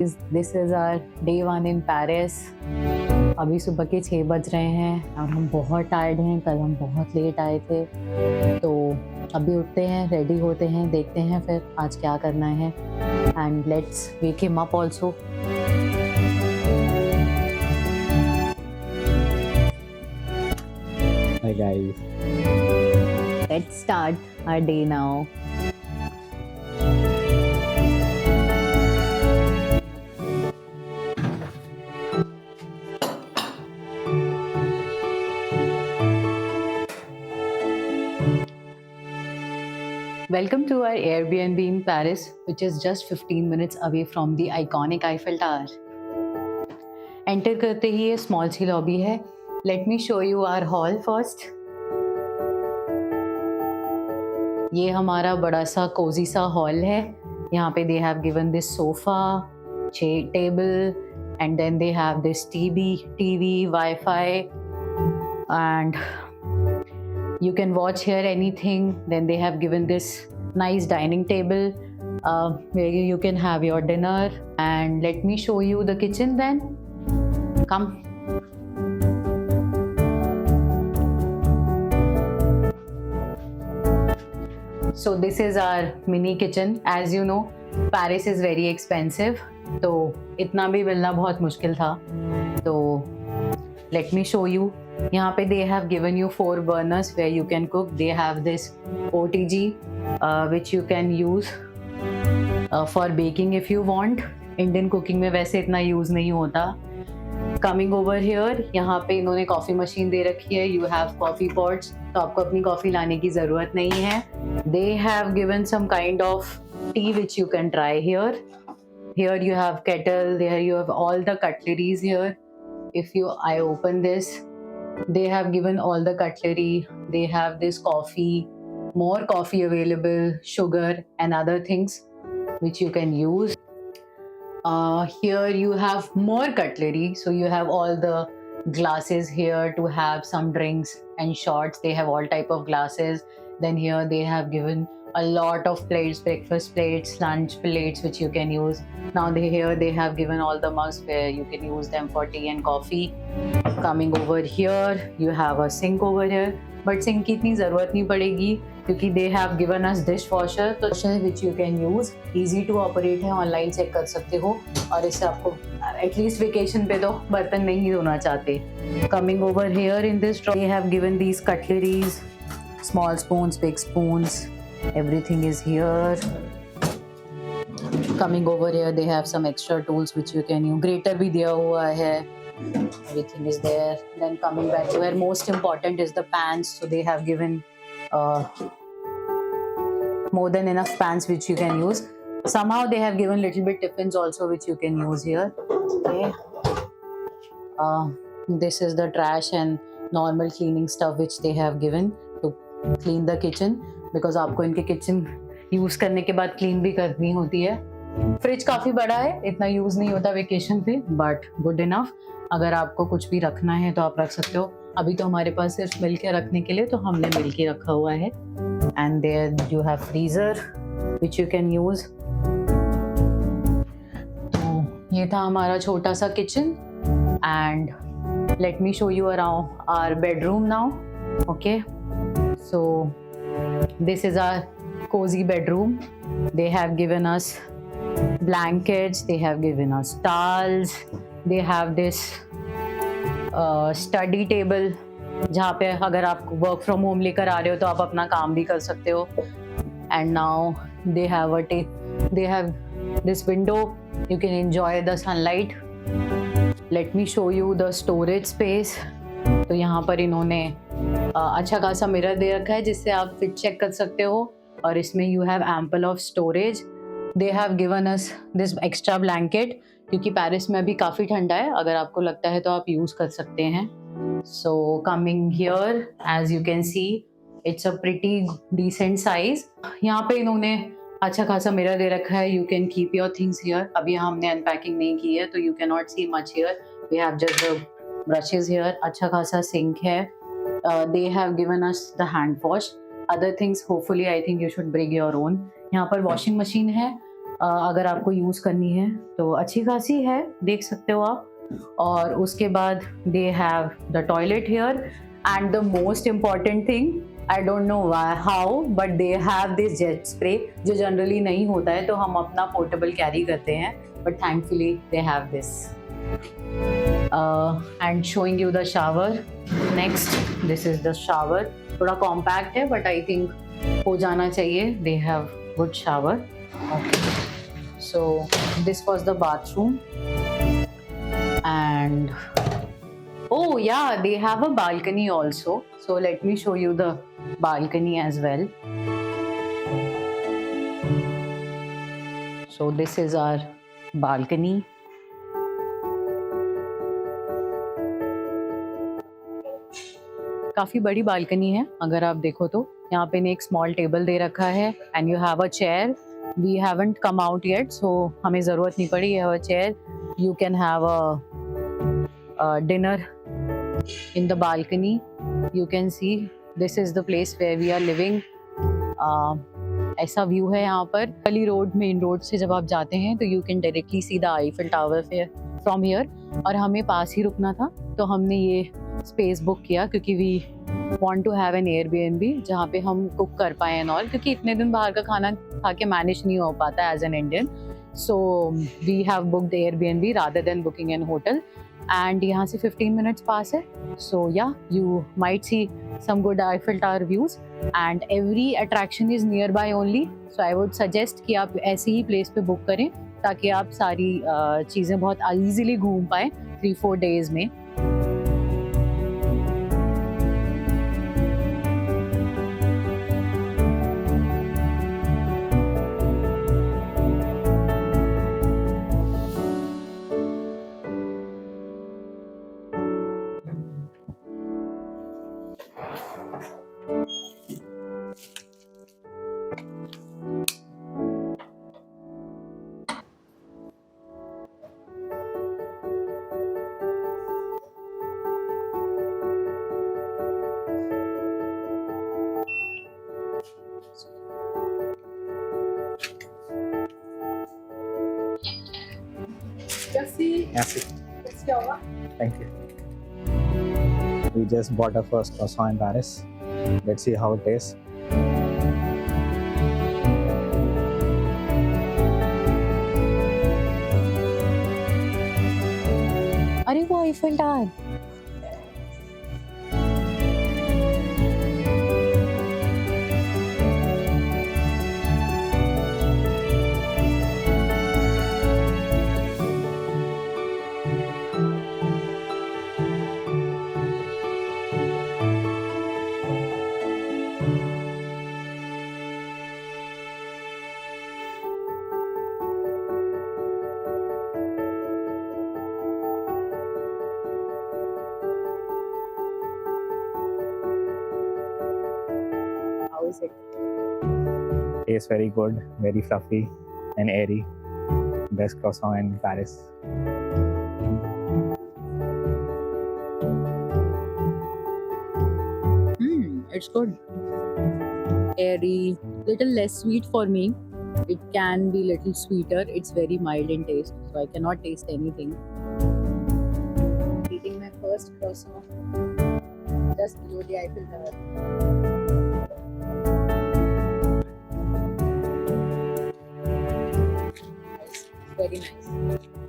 because this is our day 1 in Paris. अभी सुबह के 6 बज रहे हैं और हम बहुत टायर्ड हैं, कल हम बहुत लेट आए थे। तो अभी उठते हैं, रेडी होते हैं, देखते हैं फिर आज क्या करना है and let's wake him up also. Hi guys. Let's start our day now. Welcome to our Airbnb in Paris, which is just 15 minutes away from the iconic Eiffel Tower. Enter करते ही ये small सी lobby है. Let me show you our hall first. ये हमारा बड़ा सा Cozi सा hall है. यहाँ पे they have given this sofa, table, and then they have this TV, Wi-Fi, and you can watch here anything. Then they have given this nice dining table where you can have your dinner. And let me show you the kitchen then. Come. So this is our mini kitchen. As you know, Paris is very expensive. तो इतना भी मिलना बहुत मुश्किल था. तो let me show you. यहाँ पे they have given you 4 burners where you can cook. They have this OTG which you can use for baking if you want. Indian cooking में वैसे इतना use नहीं होता. Coming over here, यहाँ पे इन्होंने कॉफ़ी मशीन दे रखी है. You have coffee pots, तो आपको अपनी कॉफ़ी लाने की ज़रूरत नहीं है. They have given some kind of tea which you can try here. Here you have kettle. There you have all the cutleries here. If I open this, they have given all the cutlery. They have this coffee, more coffee available, sugar and other things which you can use. Here you have more cutlery, so you have all the glasses here to have some drinks and shots. They have all type of glasses. Then here they have given a lot of plates, breakfast plates, lunch plates which you can use. Now here they have given all the mugs where you can use them for tea and coffee. Coming over here, you have a sink over here, but sink की इतनी ज़रूरत नहीं पड़ेगी क्योंकि they have given us dishwasher, तो which you can use, easy to operate है, online check कर सकते हो और इससे आपको at least vacation पे तो बर्तन नहीं धोना चाहते. Coming over here in this drawer, they have given these cutleries, small spoons, big spoons, everything is here. Coming over here, they have some extra tools which you can use. Grater भी दिया हुआ है. Everything is there. Then coming back to where most important is the pans, so they have given more than enough pans which you can use. Somehow they have given little bit tiffins also which you can use here. Okay. This is the trash and normal cleaning stuff which they have given to clean the kitchen, because आपको इनके kitchen use करने के बाद clean भी करनी होती है. Fridge काफ़ी बड़ा है, इतना यूज़ नहीं होता वेकेशन पे, बट गुड इनफ. अगर आपको कुछ भी रखना है तो आप रख सकते हो. अभी तो हमारे पास सिर्फ मिल्क के रखने के लिए तो हमने मिल्क ही रखा हुआ है. And there you have freezer which you can use. तो ये था हमारा छोटा सा किचन. And let me show you around our bedroom now. Okay, so this is our cozy bedroom. They have given us blankets, they have given us towels, they have this study table जहाँ पे अगर आप work from home लेकर आ रहे हो तो आप अपना काम भी कर सकते हो. And now they have this window, you can enjoy the sunlight. Let me show you the storage space. तो यहाँ पर इन्होंने अच्छा खासा मिरर दे रखा है जिससे आप फिट चेक कर सकते हो और इसमें you have ample of storage. They have given us this extra blanket क्योंकि पेरिस में अभी काफ़ी ठंडा है. अगर आपको लगता है तो आप यूज़ कर सकते हैं. So coming here, as you can see, it's a pretty decent size. यहाँ पे इन्होंने अच्छा खासा मिरर दे रखा है. You can keep your things here. अभी हमने अनपैकिंग नहीं की है तो you cannot see much here. We have just the brushes here. अच्छा खासा सिंक है. They have given us the hand wash. Other things, hopefully I think you should bring your own. यहाँ पर वॉशिंग मशीन है अगर आपको use करनी है तो अच्छी खासी है, देख सकते हो आप। और उसके बाद they have the toilet here and the most important thing, I don't know how but they have this jet spray, जो जनरली नहीं होता है, तो हम अपना पोर्टेबल कैरी करते हैं, but thankfully they have this. And showing you the shower next, this is the shower. थोड़ा कॉम्पैक्ट है बट आई थिंक हो जाना चाहिए। They have good shower. Okay, so this was the bathroom, and oh yeah, they have a balcony also, so let me show you the balcony as well. So this is our balcony. काफी बड़ी balcony है अगर आप देखो तो। यहाँ पे एक स्मॉल टेबल दे रखा है and you have a chair. We haven't come out yet, so हमें ज़रूरत नहीं पड़ी है chair. You can have a dinner in the balcony. You can see this is the place where we are living. ऐसा view है यहाँ पर। गली रोड, मेन रोड से जब आप जाते हैं तो you can directly see the Eiffel tower from here. और हमें पास ही रुकना था तो हमने ये स्पेस बुक किया क्योंकि we want to have an Airbnb जहाँ पे हम कुक कर पाए एंड ऑल, क्योंकि इतने दिन बाहर का खाना खा के मैनेज नहीं हो पाता as an Indian. So we have booked Airbnb rather than booking an hotel. And यहाँ से 15 मिनट्स पास है, so yeah you might see some good Eiffel Tower views and every attraction is nearby only, so I would suggest कि आप ऐसी ही place पे book करें ताकि आप सारी चीज़ें बहुत ईजिली घूम पाएँ 3-4 डेज में। Merci. Thank you. We just bought our first croissant in Paris. Let's see how it tastes. अरे वो Eiffel tower. How is it? Tastes very good, very fluffy and airy. Best croissant in Paris. It's good. Airy, little less sweet for me. It can be little sweeter. It's very mild in taste, so I cannot taste anything. Eating my first croissant just below the Eiffel Tower. Nice. Very nice.